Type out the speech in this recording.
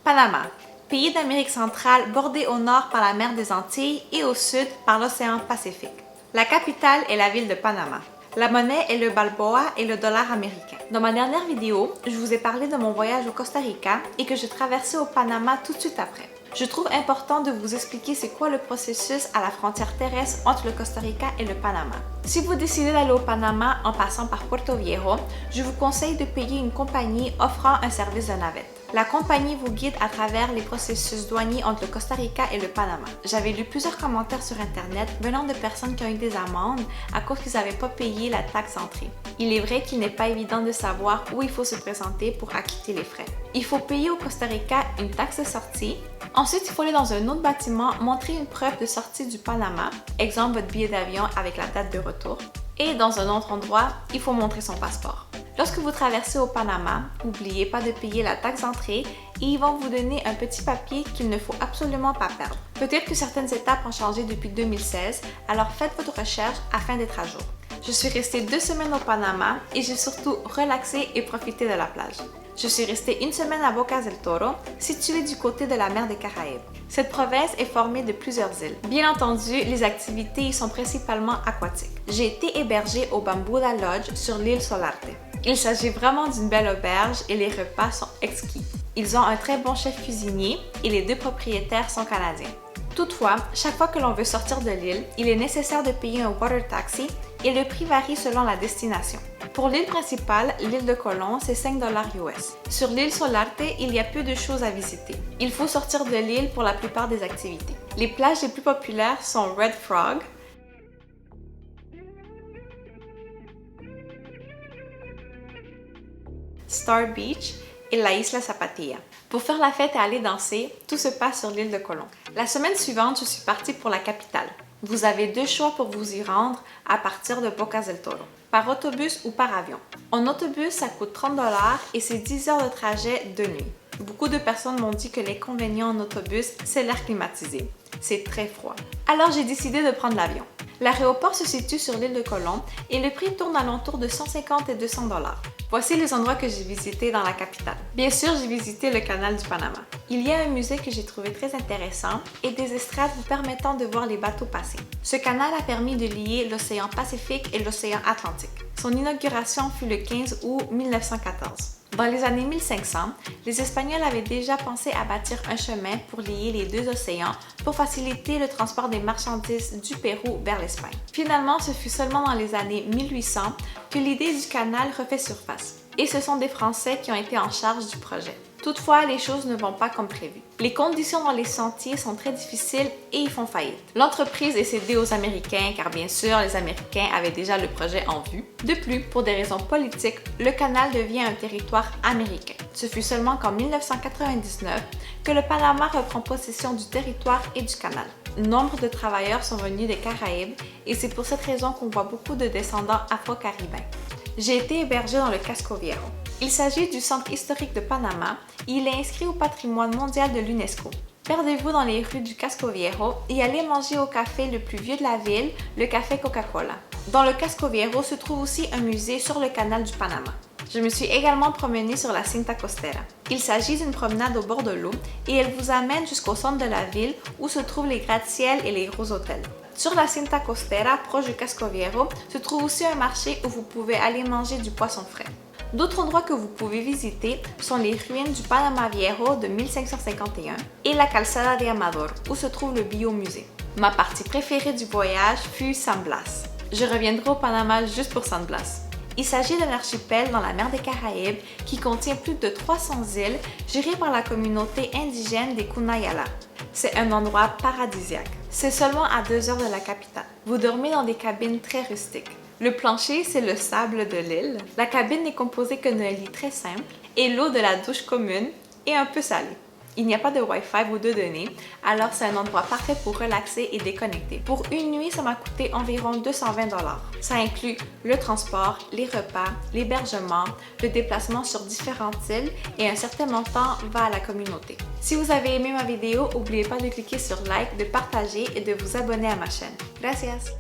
Panama, pays d'Amérique centrale bordé au nord par la mer des Antilles et au sud par l'océan Pacifique. La capitale est la ville de Panama. La monnaie est le balboa et le dollar américain. Dans ma dernière vidéo, je vous ai parlé de mon voyage au Costa Rica et que je traversais au Panama tout de suite après. Je trouve important de vous expliquer c'est quoi le processus à la frontière terrestre entre le Costa Rica et le Panama. Si vous décidez d'aller au Panama en passant par Puerto Viejo, je vous conseille de payer une compagnie offrant un service de navette. La compagnie vous guide à travers les processus douaniers entre le Costa Rica et le Panama. J'avais lu plusieurs commentaires sur Internet venant de personnes qui ont eu des amendes à cause qu'ils n'avaient pas payé la taxe d'entrée. Il est vrai qu'il n'est pas évident de savoir où il faut se présenter pour acquitter les frais. Il faut payer au Costa Rica une taxe de sortie. Ensuite, il faut aller dans un autre bâtiment, montrer une preuve de sortie du Panama, exemple votre billet d'avion avec la date de retour. Et dans un autre endroit, il faut montrer son passeport. Lorsque vous traversez au Panama, n'oubliez pas de payer la taxe d'entrée et ils vont vous donner un petit papier qu'il ne faut absolument pas perdre. Peut-être que certaines étapes ont changé depuis 2016, alors faites votre recherche afin d'être à jour. Je suis restée 2 semaines au Panama et j'ai surtout relaxé et profité de la plage. Je suis restée 1 semaine à Bocas del Toro, située du côté de la mer des Caraïbes. Cette province est formée de plusieurs îles. Bien entendu, les activités y sont principalement aquatiques. J'ai été hébergée au Bambuda Lodge sur l'île Solarte. Il s'agit vraiment d'une belle auberge et les repas sont exquis. Ils ont un très bon chef cuisinier et les 2 propriétaires sont canadiens. Toutefois, chaque fois que l'on veut sortir de l'île, il est nécessaire de payer un water taxi et le prix varie selon la destination. Pour l'île principale, l'île de Colón, c'est 5 $ US. Sur l'île Solarte, il y a peu de choses à visiter. Il faut sortir de l'île pour la plupart des activités. Les plages les plus populaires sont Red Frog, Star Beach et la Isla Zapatilla. Pour faire la fête et aller danser, tout se passe sur l'île de Colón. La semaine suivante, je suis partie pour la capitale. Vous avez 2 choix pour vous y rendre à partir de Bocas del Toro, par autobus ou par avion. En autobus, ça coûte 30 $ et c'est 10 heures de trajet de nuit. Beaucoup de personnes m'ont dit que l'inconvénient en autobus, c'est l'air climatisé. C'est très froid. Alors j'ai décidé de prendre l'avion. L'aéroport se situe sur l'île de Colón et le prix tourne alentour de 150 et 200 $. Voici les endroits que j'ai visités dans la capitale. Bien sûr, j'ai visité le canal du Panama. Il y a un musée que j'ai trouvé très intéressant et des estrades vous permettant de voir les bateaux passer. Ce canal a permis de lier l'océan Pacifique et l'océan Atlantique. Son inauguration fut le 15 août 1914. Dans les années 1500, les Espagnols avaient déjà pensé à bâtir un chemin pour lier les 2 océans pour faciliter le transport des marchandises du Pérou vers l'Espagne. Finalement, ce fut seulement dans les années 1800 que l'idée du canal refait surface. Et ce sont des Français qui ont été en charge du projet. Toutefois, les choses ne vont pas comme prévu. Les conditions dans les sentiers sont très difficiles et ils font faillite. L'entreprise est cédée aux Américains car bien sûr, les Américains avaient déjà le projet en vue. De plus, pour des raisons politiques, le canal devient un territoire américain. Ce fut seulement qu'en 1999 que le Panama reprend possession du territoire et du canal. Nombre de travailleurs sont venus des Caraïbes et c'est pour cette raison qu'on voit beaucoup de descendants afro-caribéens. J'ai été hébergée dans le Casco Viejo. Il s'agit du centre historique de Panama et il est inscrit au patrimoine mondial de l'UNESCO. Perdez-vous dans les rues du Casco Viejo et allez manger au café le plus vieux de la ville, le café Coca-Cola. Dans le Casco Viejo se trouve aussi un musée sur le canal du Panama. Je me suis également promenée sur la Cinta Costera. Il s'agit d'une promenade au bord de l'eau et elle vous amène jusqu'au centre de la ville où se trouvent les gratte-ciels et les gros hôtels. Sur la Cinta Costera, proche du Casco Viejo, se trouve aussi un marché où vous pouvez aller manger du poisson frais. D'autres endroits que vous pouvez visiter sont les ruines du Panama Viejo de 1551 et la Calzada de Amador, où se trouve le biomusée. Ma partie préférée du voyage fut San Blas. Je reviendrai au Panama juste pour San Blas. Il s'agit d'un archipel dans la mer des Caraïbes qui contient plus de 300 îles gérées par la communauté indigène des Cunayala. C'est un endroit paradisiaque. C'est seulement à 2 heures de la capitale. Vous dormez dans des cabines très rustiques. Le plancher, c'est le sable de l'île. La cabine n'est composée que d'un lit très simple et l'eau de la douche commune est un peu salée. Il n'y a pas de Wi-Fi ou de données, alors c'est un endroit parfait pour relaxer et déconnecter. Pour une nuit, ça m'a coûté environ 220 $. Ça inclut le transport, les repas, l'hébergement, le déplacement sur différentes îles et un certain montant va à la communauté. Si vous avez aimé ma vidéo, n'oubliez pas de cliquer sur like, de partager et de vous abonner à ma chaîne. Gracias!